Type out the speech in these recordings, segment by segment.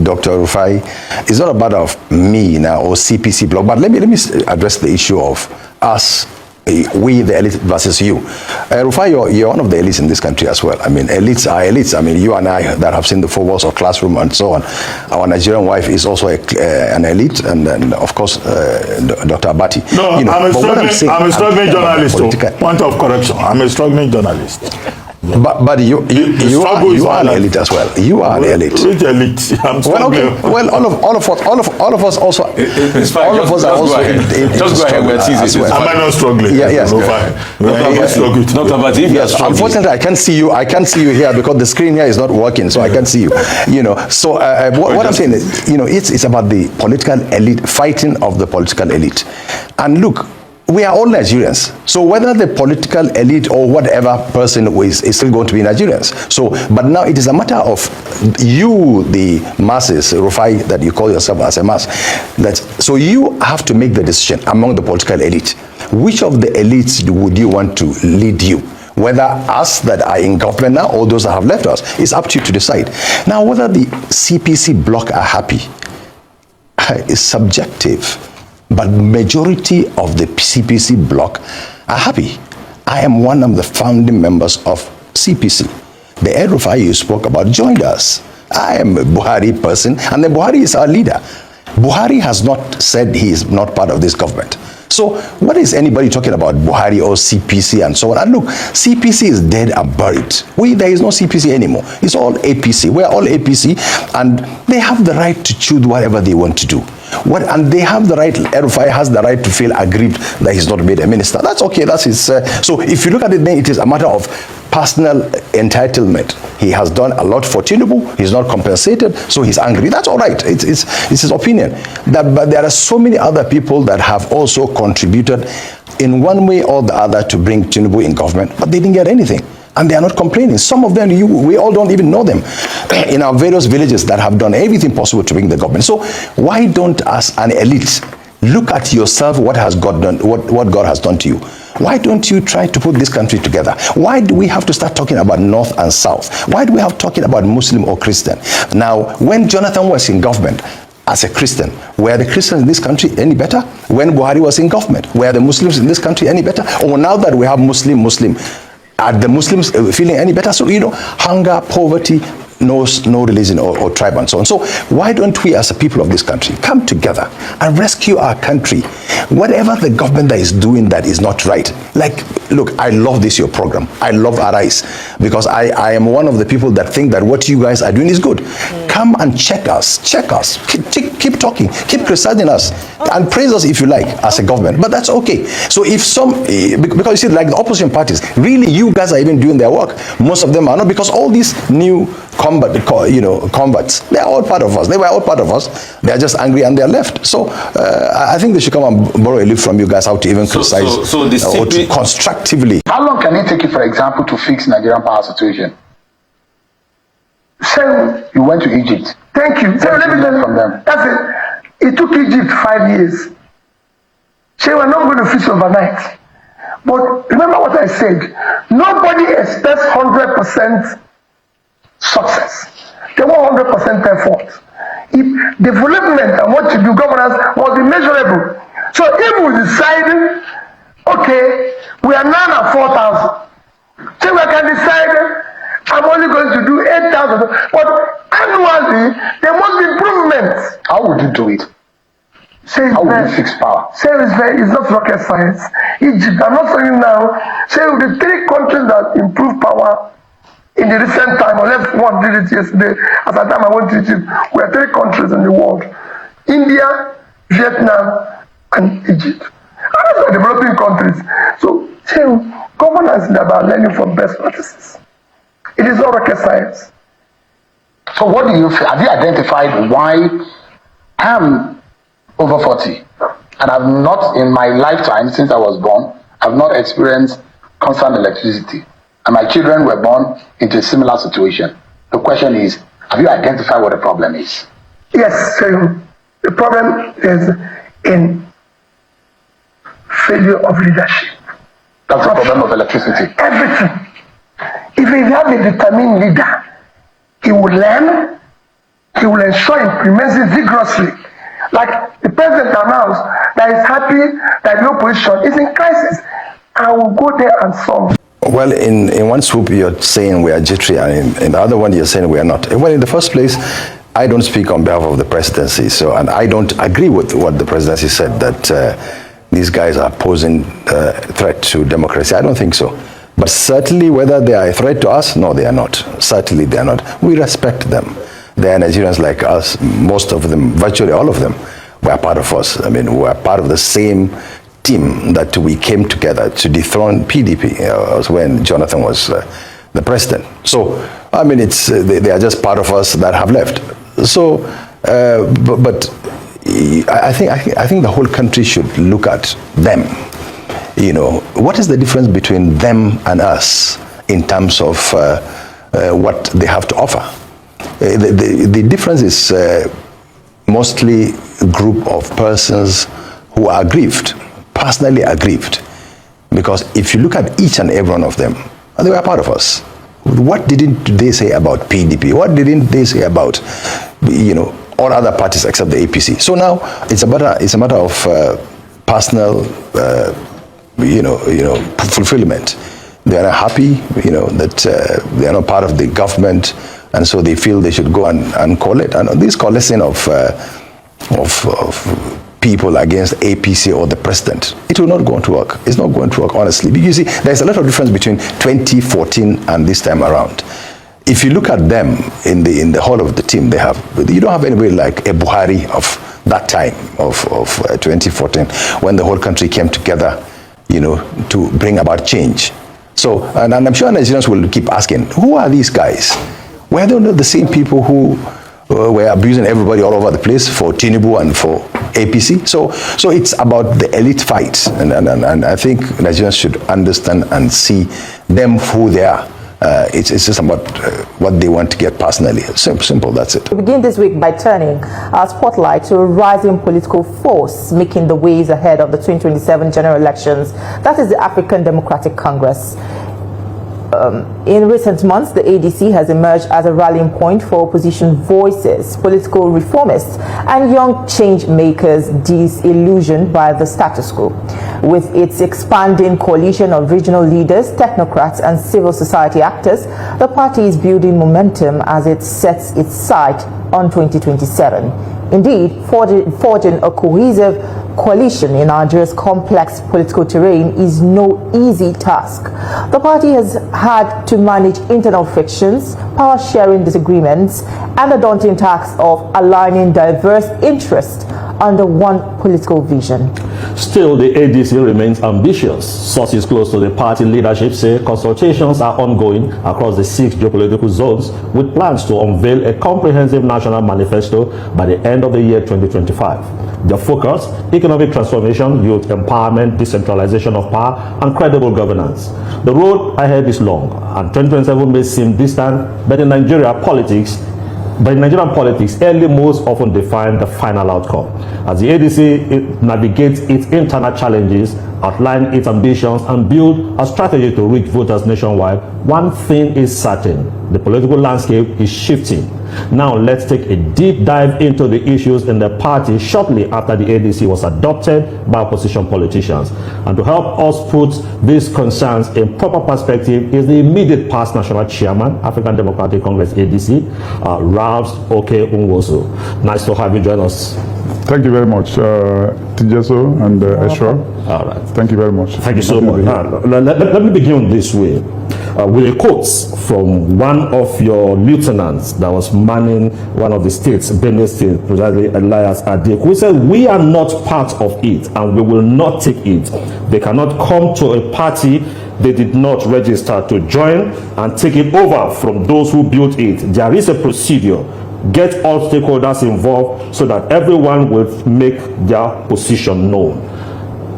Dr. Rufai, it's not a matter of me now or CPC block, but let me address the issue of us, we the elite versus you. Rufai, you're one of the elites in this country as well. I mean, elites are elites. I mean, you and I that have seen the four walls of classroom and so on. Our Nigerian wife is also an elite, and then of course Dr. Abati. No, you know, I'm a struggling journalist. Point of correction. I'm a struggling journalist. But you are an elite as well. You are an elite. Which elite? I'm okay. Well, all of us also. It's fine. All of us are also. Just go ahead. We're teasing. Am I not struggling? Yes. Yes. Unfortunately, I can't see you. I can't see you here because the screen here is not working, so I can't see you. You know. So what I'm saying is, you know, it's about the political elite, fighting of the political elite. And look, we are all Nigerians. So whether the political elite or whatever person is still going to be Nigerians. So, but now it is a matter of you, the masses, Rufai, that you call yourself as a mass. So you have to make the decision among the political elite. Which of the elites would you want to lead you? Whether us that are in government now or those that have left us, it's up to you to decide. Now, whether the CPC bloc are happy is subjective. But majority of the CPC bloc are happy. I am one of the founding members of CPC. The Ed Rufai you spoke about joined us. I am a Buhari person, and the Buhari is our leader. Buhari has not said he is not part of this government. So what is anybody talking about Buhari or CPC and so on? And look, CPC is dead and buried. There is no CPC anymore. It's all APC. We're all APC, and they have the right to choose whatever they want to do. And they have the right, Rufai has the right to feel aggrieved that he's not made a minister. That's okay, that's his. So if you look at it, then it is a matter of personal entitlement. He has done a lot for Tinubu, he's not compensated, so he's angry. That's all right, it's his opinion. But there are so many other people that have also contributed in one way or the other to bring Tinubu in government, but they didn't get anything. And they are not complaining. Some of them, we all don't even know them in our various villages that have done everything possible to bring the government. So why don't us, an elite, look at yourself, what has God done, what God has done to you? Why don't you try to put this country together? Why do we have to start talking about North and South? Why do we have to talking about Muslim or Christian? Now, when Jonathan was in government, as a Christian, were the Christians in this country any better? When Buhari was in government, were the Muslims in this country any better? Or now that we have Muslim, are the Muslims feeling any better? So, you know, hunger, poverty knows no religion or tribe and so on. So why don't we as a people of this country come together and rescue our country? Whatever the government that is doing that is not right. Like, look, I love this, your program. I love Arise, because I am one of the people that think that what you guys are doing is good. Come and check us. Keep talking, keep criticizing us, and praise us if you like as a government. But that's okay. So if because you see, like the opposition parties, really you guys are even doing their work. Most of them are not, because all these new converts, they are all part of us. They were all part of us. They are just angry and they are left. So I think they should come and borrow a leaf from you guys how to even criticize or to constructively. How long can it take you, for example, to fix Nigerian power situation? So you went to Egypt. Thank you. So let me learn from them. That's it. It took Egypt 5 years. So we're not going to fix overnight. But remember what I said. Nobody expects 100% success. They want 100% effort. If development and what to do, governance must be measurable. So if we decide, okay, we are now at 4,000. So we can decide, I'm only going to do 8,000. But annually, there must be improvements. How would you do it? How would you fix power? It's not rocket science. Egypt, I'm not saying now, say the 3 countries that improve power in the recent time, unless one did it yesterday, at the time I went to Egypt, we are 3 countries in the world: India, Vietnam, and Egypt. And those are developing countries. So, governance is about learning from best practices. It is not rocket science. So what do you feel? Have you identified why I'm over 40 and I've not, in my lifetime since I was born, I've not experienced constant electricity, and my children were born into a similar situation? The question is, have you identified what the problem is? Yes, so the problem is in failure of leadership. That's the problem of electricity. Everything. If you have a determined leader, he will learn, he he will ensure implements it vigorously. Like the president announced that he's happy that the opposition is in crisis. I will go there and solve. Well, in one swoop, you're saying we are jittery, and in the other one, you're saying we are not. Well, in the first place, I don't speak on behalf of the presidency, and I don't agree with what the presidency said, that these guys are posing a threat to democracy. I don't think so. But certainly, whether they are a threat to us, no, they are not. Certainly, they are not. We respect them. They are Nigerians like us. Most of them, virtually all of them, were part of us. I mean, we are part of the same team that we came together to dethrone PDP when Jonathan was the president. So, I mean, they are just part of us that have left. So, but I think the whole country should look at them. You know, what is the difference between them and us in terms of what they have to offer? The difference is mostly a group of persons who are aggrieved, personally aggrieved. Because if you look at each and every one of them, they were part of us. What didn't they say about PDP? What didn't they say about, all other parties except the APC? So now it's a matter of personal, fulfillment. They are not happy, that they are not part of the government, and so they feel they should go and collect. And this coalition of people against APC or the president, it will not go on to work. It's not going to work, honestly. Because you see, there's a lot of difference between 2014 and this time around. If you look at them in the whole of the team they have, you don't have anybody like a Buhari of that time of 2014, when the whole country came together, to bring about change. So, and I'm sure Nigerians will keep asking, who are these guys? Were they not the same people who were abusing everybody all over the place for Tinubu and for APC? So it's about the elite fight, and I think Nigerians should understand and see them who they are. It's just about what they want to get personally. Simple, that's it. We begin this week by turning our spotlight to a rising political force making the ways ahead of the 2027 general elections. That is the African Democratic Congress. In recent months, the ADC has emerged as a rallying point for opposition voices, political reformists, and young change makers disillusioned by the status quo. With its expanding coalition of regional leaders, technocrats, and civil society actors, the party is building momentum as it sets its sight on 2027. Indeed, forging a cohesive coalition in Nigeria's complex political terrain is no easy task. The party has had to manage internal frictions, power-sharing disagreements, and the daunting task of aligning diverse interests under one political vision. Still, the ADC remains ambitious. Sources close to the party leadership say consultations are ongoing across the 6 geopolitical zones, with plans to unveil a comprehensive national manifesto by the end of the year 2025. Their focus: economic transformation, youth empowerment, decentralization of power, and credible governance. The road ahead is long, and 2027 may seem distant, but in Nigerian politics, early moves often define the final outcome. As the ADC navigates its internal challenges, outline its ambitions, and build a strategy to reach voters nationwide, one thing is certain: the political landscape is shifting. Now let's take a deep dive into the issues in the party shortly after the ADC was adopted by opposition politicians. And to help us put these concerns in proper perspective is the immediate past national chairman, African Democratic Congress ADC, Ralph Oke Unwosu. Nice to have you join us. Thank you very much, Tijeso and Esra. All right. Thank you very much. Thank you so much. Let me begin this way with a quote from one of your lieutenants that was manning one of the states, Benue State, precisely Elias Adeku, who said, "We are not part of it and we will not take it. They cannot come to a party they did not register to join and take it over from those who built it. There is a procedure. Get all stakeholders involved so that everyone will make their position known."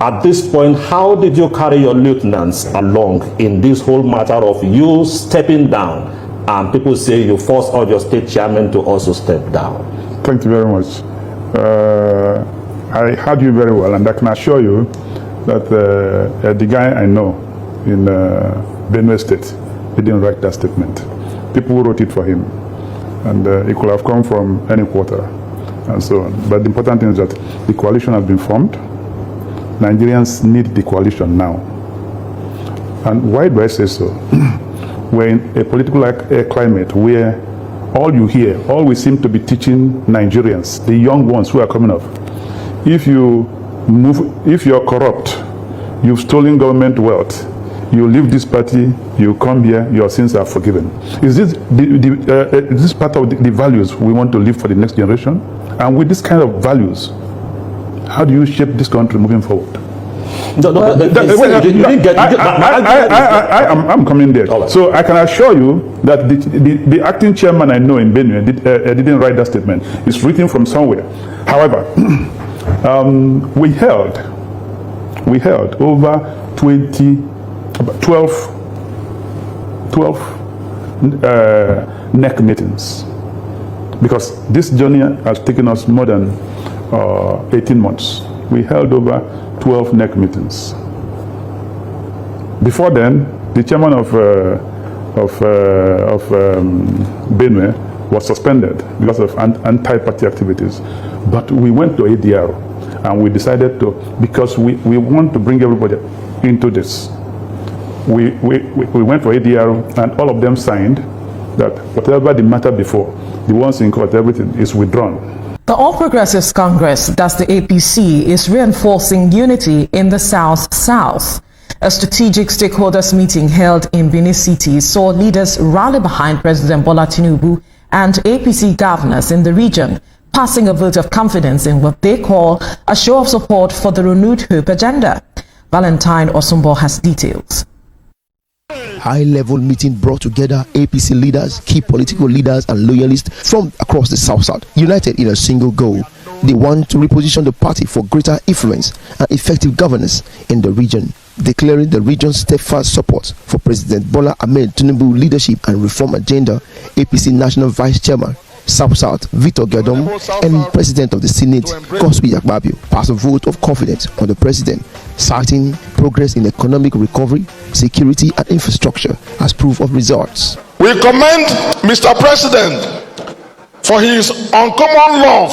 At this point, how did you carry your lieutenants along in this whole matter of you stepping down? And people say you forced all your state chairmen to also step down. Thank you very much. I heard you very well, and I can assure you that the guy I know in Benue State, he didn't write that statement. People wrote it for him. and it could have come from any quarter, and so on. But the important thing is that the coalition has been formed. Nigerians need the coalition now. And why do I say so? We're in a political climate where all you hear, all we seem to be teaching Nigerians, the young ones who are coming up, if you're corrupt, you've stolen government wealth, you leave this party, you come here, your sins are forgiven. Is this is this part of the values we want to live for the next generation? And with this kind of values, how do you shape this country moving forward? I'm coming there. Right. So I can assure you that the acting chairman I know in Benue didn't write that statement. It's written from somewhere. However, we held over 12 NEC meetings, because this journey has taken us more than 18 months. We held over 12 NEC meetings. Before then, the chairman of Benue was suspended because of anti-party activities. But we went to ADR and we decided to, because we want to bring everybody into this. We went for ADR and all of them signed that whatever the matter before, the ones in court, everything is withdrawn. The All Progressives Congress, that's the APC, is reinforcing unity in the South-South. A strategic stakeholders meeting held in Benin City saw leaders rally behind President Bola Tinubu and APC governors in the region, passing a vote of confidence in what they call a show of support for the renewed hope agenda. Valentine Osumbo has details. High-level meeting brought together APC leaders, key political leaders and loyalists from across the South-South, united in a single goal. They want to reposition the party for greater influence and effective governance in the region, declaring the region's steadfast support for President Bola Ahmed Tinubu leadership and reform agenda. APC National Vice Chairman South-South Victor Gadom and President of the Senate Godswill Akpabio passed a vote of confidence on the President, citing progress in economic recovery, security and infrastructure as proof of results. We commend Mr. President for his uncommon love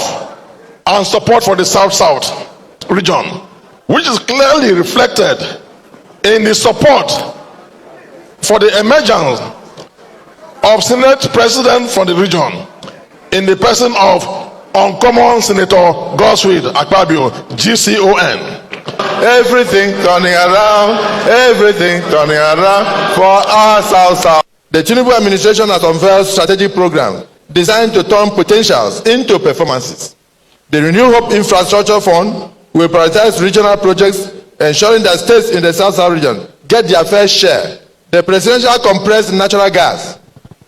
and support for the South-South region, which is clearly reflected in the support for the emergence of Senate President for the region, in the person of uncommon Senator Godswill Akpabio, GCON. Everything turning around for our South-South. The Tinubu administration has unveiled strategic program designed to turn potentials into performances. The Renew Hope Infrastructure Fund will prioritize regional projects, ensuring that states in the South-South region get their fair share. The presidential compressed natural gas.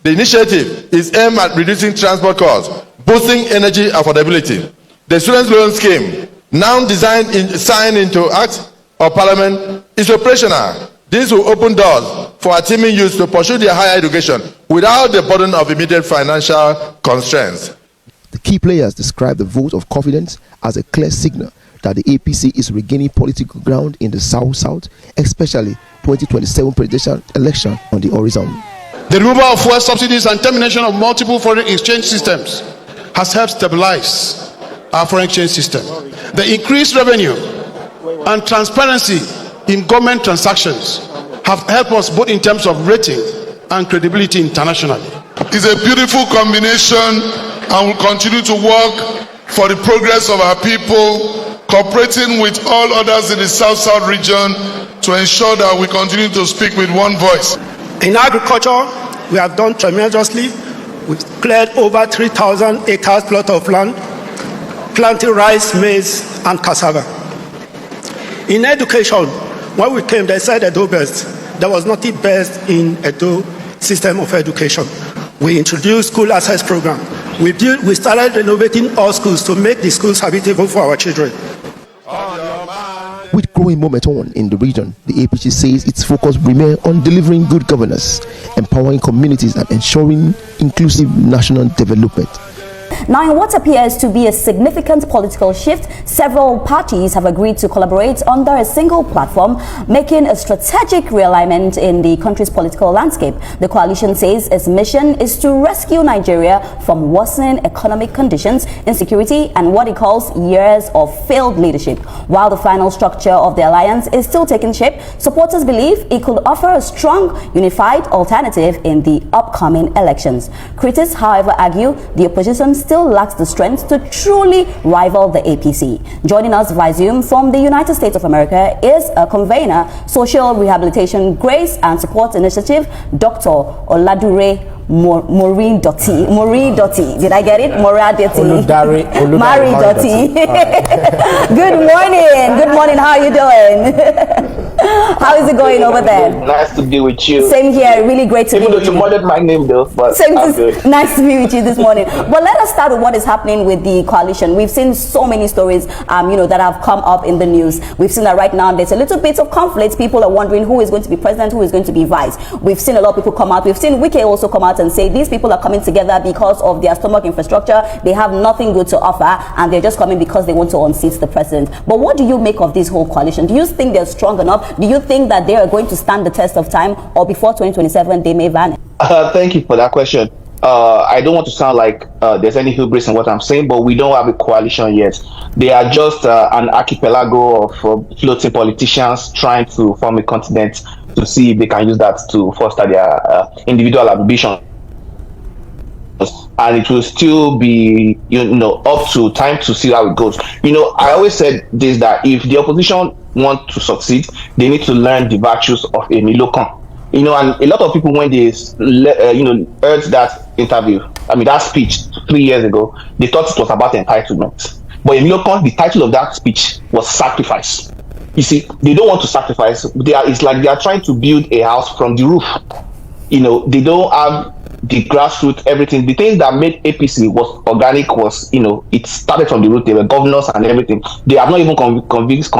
The initiative is aimed at reducing transport costs, boosting energy affordability. The student loan scheme, now signed into Act of Parliament, is operational. This will open doors for our teaming youth to pursue their higher education without the burden of immediate financial constraints. The key players described the vote of confidence as a clear signal that the APC is regaining political ground in the South-South, especially 2027 presidential election on the horizon. The removal of fuel subsidies and termination of multiple foreign exchange systems has helped stabilize our foreign exchange system. The increased revenue and transparency in government transactions have helped us both in terms of rating and credibility internationally. It's a beautiful combination, and will continue to work for the progress of our people, cooperating with all others in the South-South region to ensure that we continue to speak with one voice. In agriculture, we have done tremendously. We've cleared over 3,000 acres plot of land, planting rice, maize, and cassava. In education, when we came, they said Edo best. There was nothing best in Edo system of education. We introduced school access program. We started renovating all schools to make the schools habitable for our children. With growing momentum in the region, the APC says its focus remains on delivering good governance, empowering communities and ensuring inclusive national development. Now, in what appears to be a significant political shift, several parties have agreed to collaborate under a single platform, making a strategic realignment in the country's political landscape. The coalition says its mission is to rescue Nigeria from worsening economic conditions, insecurity, and what it calls years of failed leadership. While the final structure of the alliance is still taking shape, supporters believe it could offer a strong, unified alternative in the upcoming elections. Critics, however, argue the opposition still lacks the strength to truly rival the APC. Joining us via Zoom from the United States of America is a convener, Social Rehabilitation Grace and Support Initiative, Dr. Oladure Maureen Dotti. Did I get it? Mari Dotti. Good morning. Good morning. How are you doing? How is it going over there? Nice to be with you. Same here. Really great to be with you. Even though you murdered my name though, but I'm good. Nice to be with you this morning. But let us start with what is happening with the coalition. We've seen so many stories, that have come up in the news. We've seen that right now there's a little bit of conflict. People are wondering who is going to be president, who is going to be vice. We've seen a lot of people come out. We've seen Wike also come out and say these people are coming together because of their stomach infrastructure. They have nothing good to offer, and they're just coming because they want to unseat the president. But what do you make of this whole coalition? Do you think they're strong enough? Do you think that they are going to stand the test of time, or before 2027 they may vanish? Thank you for that question. I don't want to sound like there's any hubris in what I'm saying, but we don't have a coalition yet. They are just an archipelago of floating politicians trying to form a continent to see if they can use that to foster their individual ambition. And it will still be, up to time to see how it goes. I always said this, that if the opposition want to succeed, they need to learn the virtues of a Milocon. And a lot of people, when they, heard that interview, that speech 3 years ago, they thought it was about entitlement. But in Milocon, the title of that speech was sacrifice. You see, they don't want to sacrifice. It's like they are trying to build a house from the roof. They don't have the grassroots, everything. The thing that made APC was organic was, it started from the root. They were governors and everything. They have not even convinced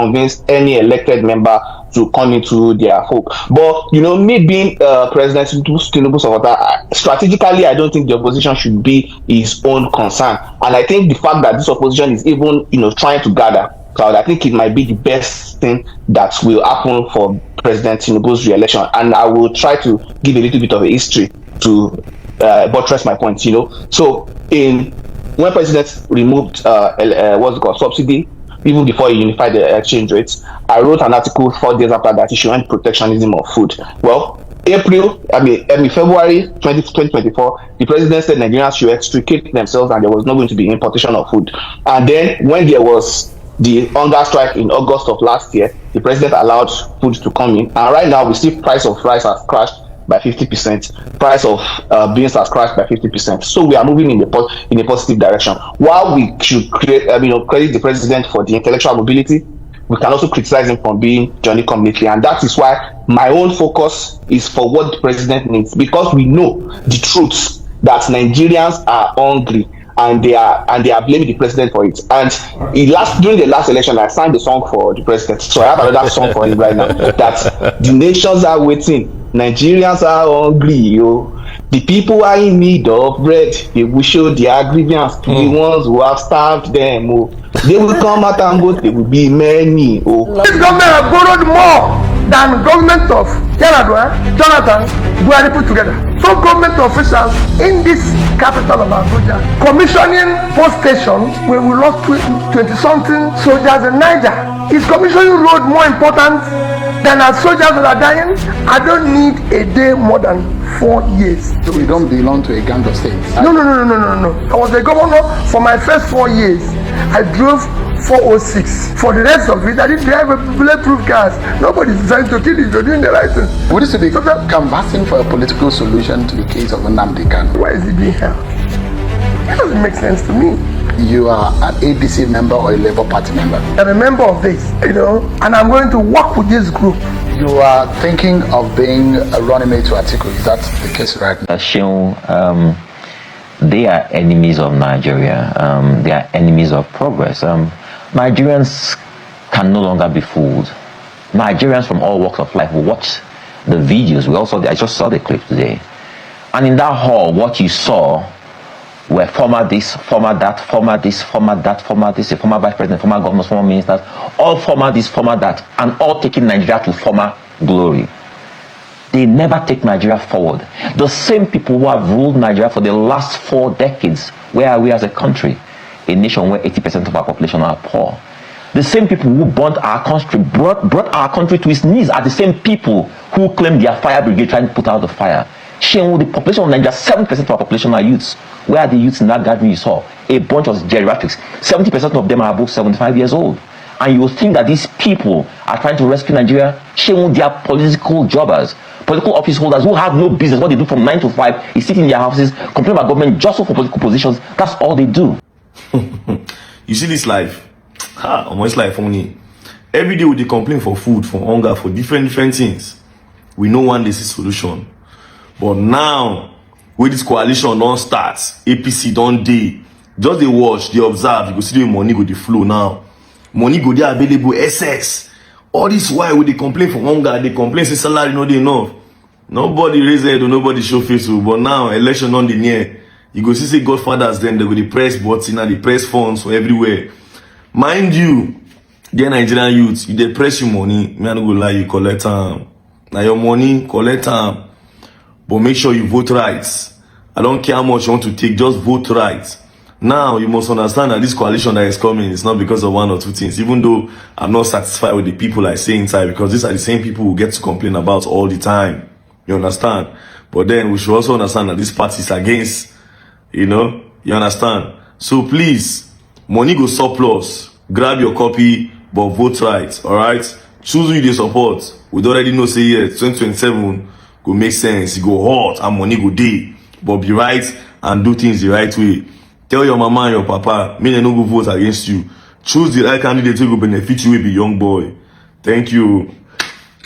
any elected member to come into their fold. But, me being President Tinubu supporter, strategically, I don't think the opposition should be his own concern. And I think the fact that this opposition is even, trying to gather crowd, I think it might be the best thing that will happen for President Tinubu's re-election. And I will try to give a little bit of a history to buttress my point. So when President removed subsidy, even before he unified the exchange rates, I wrote an article 4 days after that, he should end protectionism of food. Well, February 2024, the president said Nigerians should extricate themselves and there was not going to be importation of food. And then when there was the hunger strike in August of last year, the president allowed food to come in. And right now, we see price of rice has crashed by 50%. Price of beans has crashed by 50%. So we are moving in a positive direction. While we should credit the president for the intellectual mobility, we can also criticize him for being Johnny come lately. And that is why my own focus is for what the president needs, because we know the truth that Nigerians are hungry. And they are blaming the president for it. And during the last election, I sang the song for the president. So I have another song for him right now. That the nations are waiting, Nigerians are hungry, yo. The people are in need of bread. They will show their grievance to the ones who have starved them. Oh. They will come out and go. There will be many. Oh. This government has borrowed more than government of Jonathan Buhari put together. So government officials in this capital of Abuja commissioning post stations where we lost 20-something soldiers in Niger. Is commissioning road more important than our soldiers that are dying? I don't need a day more than 4 years. So we don't belong to a gang of states? No. I was a governor for my first 4 years. I drove 406. For the rest of it, I didn't drive a bulletproof cars. Nobody's trying to kill you. You're doing the right thing. Would this be canvassing for a political solution to the case of Nnamdi Kanu? Why is it being held? It doesn't make sense to me. You are an ADC member or a Labour Party member? I'm a member of this, and I'm going to work with this group. You are thinking of being a running mate to Atiku. Is that the case right now? They are enemies of Nigeria. They are enemies of progress. Nigerians can no longer be fooled. Nigerians from all walks of life will watch the videos. I just saw the clip today. And in that hall, what you saw where former this, former that, former this, former that, former this, a former vice president, former governors, former ministers, all former this, former that, and all taking Nigeria to former glory. They never take Nigeria forward. The same people who have ruled Nigeria for the last 4 decades, where are we as a country? A nation where 80% of our population are poor. The same people who burnt our country, brought our country to its knees, are the same people who claim their fire brigade trying to put out the fire. Shame, the population of Nigeria, 7% of our population are youths. Where are the youths in that gathering you saw? A bunch of geriatrics. 70% of them are above 75 years old. And you think that these people are trying to rescue Nigeria? Shame, they are political jobbers, political office holders who have no business. What they do from 9 to 5 is sit in their houses, complain about government just for political positions. That's all they do. You see this life? Almost life only. Every day we complain for food, for hunger, for different things. We know one day is a solution. But now, when this coalition don't start, APC don't day. Just they watch, they observe, you go see the money go the flow now. Money go there available, SS. All this why we they complain for hunger, they complain say salary no dey enough. Nobody raise head or nobody show face. But now election on the near. You go see say Godfathers then they go the press button and the press funds for everywhere. Mind you, dear Nigerian youth, you they press your money, me I no go lie, you collect time. Now your money, collect time. But make sure you vote right. I don't care how much you want to take, just vote right. Now you must understand that this coalition that is coming is not because of 1 or 2 things. Even though I'm not satisfied with the people I say inside, because these are the same people who get to complain about all the time. You understand? But then we should also understand that this party is against, you understand? So please, money go surplus, grab your copy, but vote right, alright? Choose who they support. We already know say yeah, 2027 go make sense, it go hot, and money go day. But be right and do things the right way. Tell your mama and your papa, me they no go vote against you. Choose the right candidate who will benefit you, will be young boy. Thank you,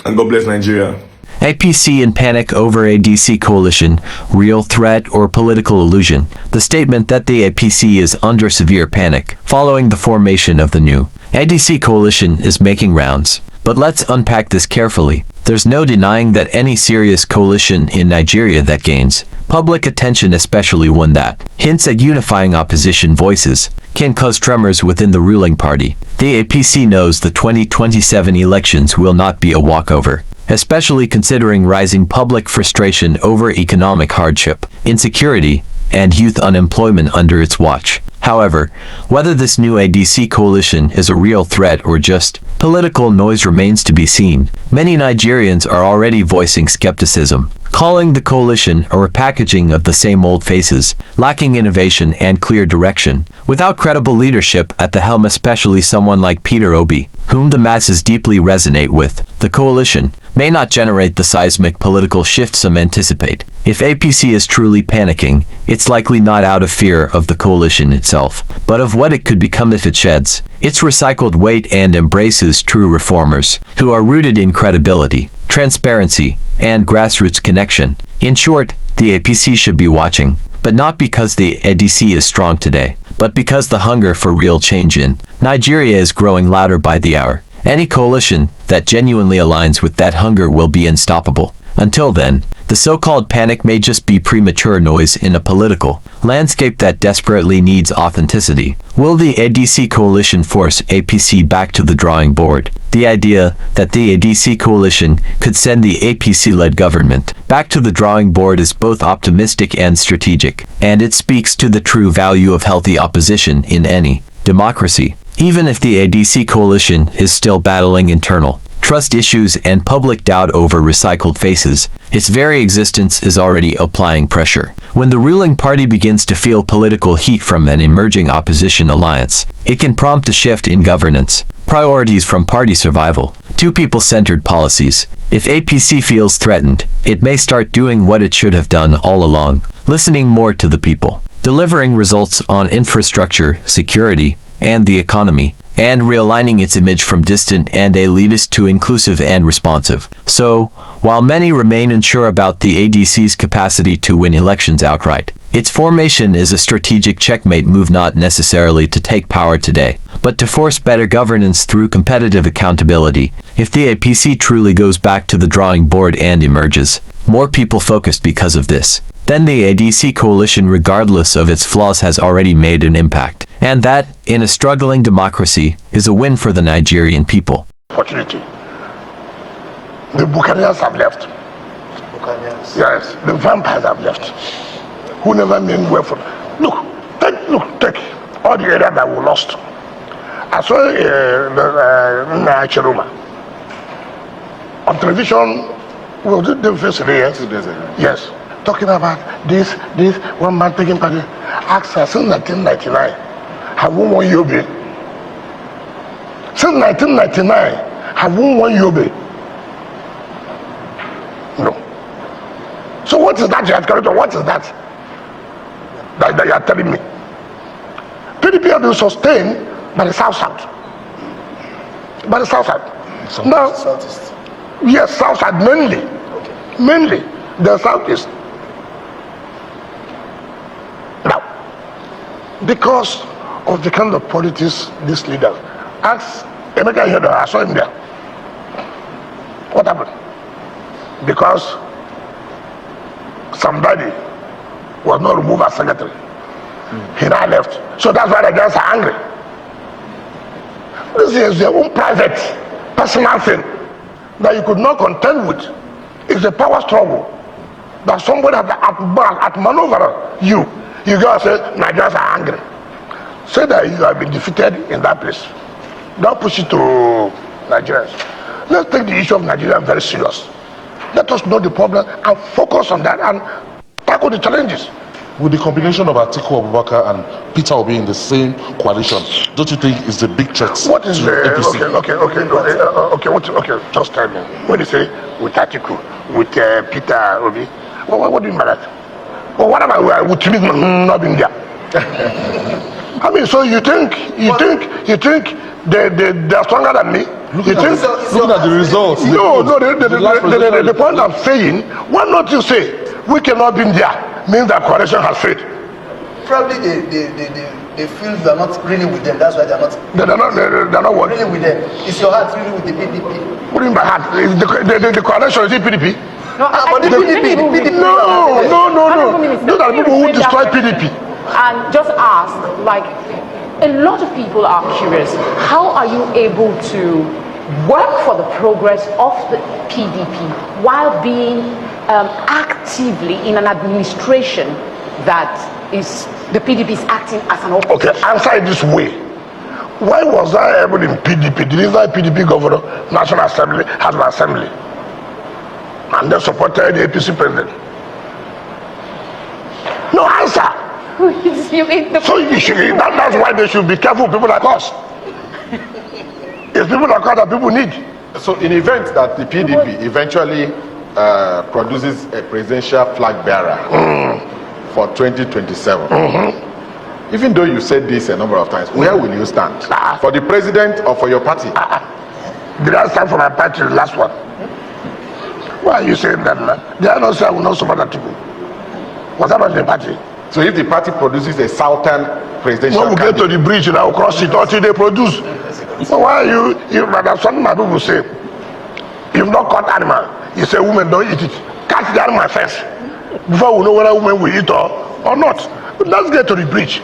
and God bless Nigeria. APC in panic over ADC Coalition, real threat or political illusion? The statement that the APC is under severe panic following the formation of the new ADC Coalition is making rounds. But let's unpack this carefully. There's no denying that any serious coalition in Nigeria that gains public attention, especially one that hints at unifying opposition voices, can cause tremors within the ruling party. The APC knows the 2027 elections will not be a walkover, especially considering rising public frustration over economic hardship, insecurity, and youth unemployment under its watch. However, whether this new ADC coalition is a real threat or just political noise remains to be seen. Many Nigerians are already voicing skepticism, calling the coalition a repackaging of the same old faces, lacking innovation and clear direction. Without credible leadership at the helm, especially someone like Peter Obi, whom the masses deeply resonate with, the coalition may not generate the seismic political shift some anticipate. If APC is truly panicking, it's likely not out of fear of the coalition itself, but of what it could become if it sheds its recycled weight and embraces true reformers, who are rooted in credibility, transparency, and grassroots connection. In short, the APC should be watching, but not because the ADC is strong today, but because the hunger for real change in Nigeria is growing louder by the hour. Any coalition that genuinely aligns with that hunger will be unstoppable. Until then, the so-called panic may just be premature noise in a political landscape that desperately needs authenticity. Will the ADC coalition force APC back to the drawing board? The idea that the ADC coalition could send the APC-led government back to the drawing board is both optimistic and strategic, and it speaks to the true value of healthy opposition in any democracy. Even if the ADC coalition is still battling internal trust issues and public doubt over recycled faces, its very existence is already applying pressure. When the ruling party begins to feel political heat from an emerging opposition alliance, it can prompt a shift in governance, priorities from party survival to people-centered policies. If APC feels threatened, it may start doing what it should have done all along, listening more to the people, delivering results on infrastructure, security, and the economy, and realigning its image from distant and elitist to inclusive and responsive. So, while many remain unsure about the ADC's capacity to win elections outright, its formation is a strategic checkmate move, not necessarily to take power today, but to force better governance through competitive accountability. If the APC truly goes back to the drawing board and emerges more people focused because of this, then the ADC coalition, regardless of its flaws, has already made an impact. And that, in a struggling democracy, is a win for the Nigerian people. Opportunity. The Buccaneers have left. Buccaneers? Yes, the vampires have left. Who never meant well for them. Take all the area that we lost. I saw Chiruma on television. Was it the first day? 2 days ago. Yes, talking about this one man taking part. Asked her since 1999, have we won Yobe? Since 1999, have we won Yobe? No. So what is that you have carried on? What is that you are telling me? PDP have been sustained by the South-South. By the South-South. Now, Southeast. yes, South-South mainly. Okay. Mainly the Southeast. Now, because of the kind of politics these leaders, ask Emeka here, I saw him there. What happened? Because somebody was not removed as secretary. He now left. So that's why the guys are angry. This is their own private, personal thing that you could not contend with. It's a power struggle that somebody at maneuver you. You go and say, Nigerians are angry. Say that you have been defeated in that place. Don't push it to Nigerians. Let's take the issue of Nigeria very serious. Let us know the problem and focus on that and tackle the challenges. With the combination of Atiku Abubakar and Peter Obi in the same coalition, don't you think it's a big threat? What is to the APC? okay? Just tell me. When you say with Atiku, with Peter Obi, what do you mean by that? Well, what about with Tinubu not being there? I mean, so you think they're stronger than me? Looking at the results. No. The point I'm saying, why not you say we cannot be there? Means that coalition has failed. Probably they feel you are not really with them. That's why they're not. They're not what? Really with them. Is your heart really with the PDP? What do you mean by heart? The coalition is it PDP? No, but the PDP. No. Those are people who destroy PDP. And just ask, like, a lot of people are curious. How are you able to work for the progress of the PDP while being actively in an administration that is the PDP is acting as an opposition? Okay, answer it this way. Why was I able in PDP? Didn't I PDP governor, National Assembly, House of Assembly, and then supported the APC president? No answer. So that's why they should be careful. People like us. It's people like us that people need. So, in event that the PDP eventually produces a presidential flag bearer for 2027, even though you said this a number of times, where will you stand? For the president or for your party? Did I stand for my party, the last one? Why are you saying that, man? They are not saying I will not support that people. What about the party? So if the party produces a southern presidential when we get to the bridge, I will cross it until they produce. So why are you that's something my people say. You've not caught animal. You say women don't eat it. Catch the animal first. Before we know whether women will eat or not. But let's get to the bridge.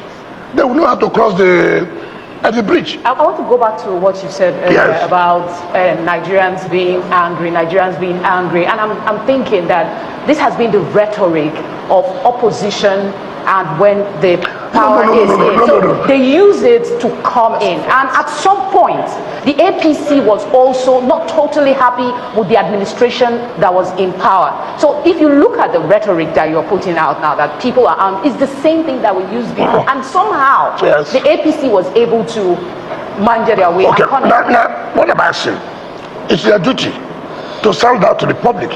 They will know how to cross the bridge. I want to go back to what you said earlier about Nigerians being angry, and I'm thinking that this has been the rhetoric of opposition, and when the power is in, they use it to come in. And at some point, the APC was also not totally happy with the administration that was in power. So if you look at the rhetoric that you're putting out now, that people are armed, it's the same thing that we used before. And somehow, the APC was able to manage their way. Okay, now, what am I saying? It's their duty to sound out to the public.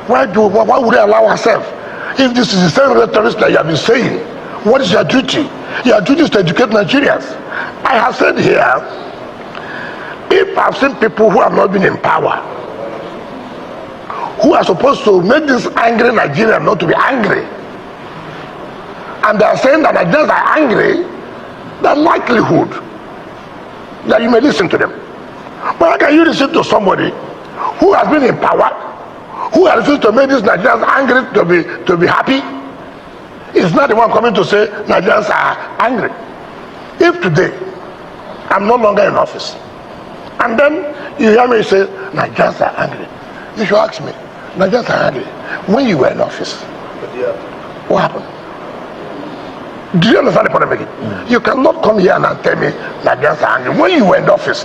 Why would they allow ourselves? If this is the same rhetoric that you have been saying, what is your duty? Your duty is to educate Nigerians. I have said here, if I've seen people who have not been in power, who are supposed to make this angry Nigerian not to be angry, and they are saying that Nigerians are angry, the likelihood that you may listen to them. But how can you listen to somebody who has been in power, who has refused to make these Nigerians angry to be happy is not the one coming to say Nigerians are angry. If today I'm no longer in office, and then you hear me say Nigerians are angry, you should ask me, Nigerians are angry. When you were in office, what happened? Do you understand the point I'm making? You cannot come here and tell me Nigerians are angry. When you were in office,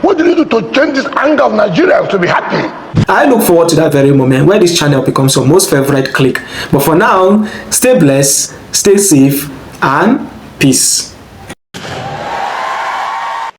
what did you do to change this anger of Nigerians to be happy? I look forward to that very moment where this channel becomes your most favorite click. But for now, stay blessed, stay safe, and peace.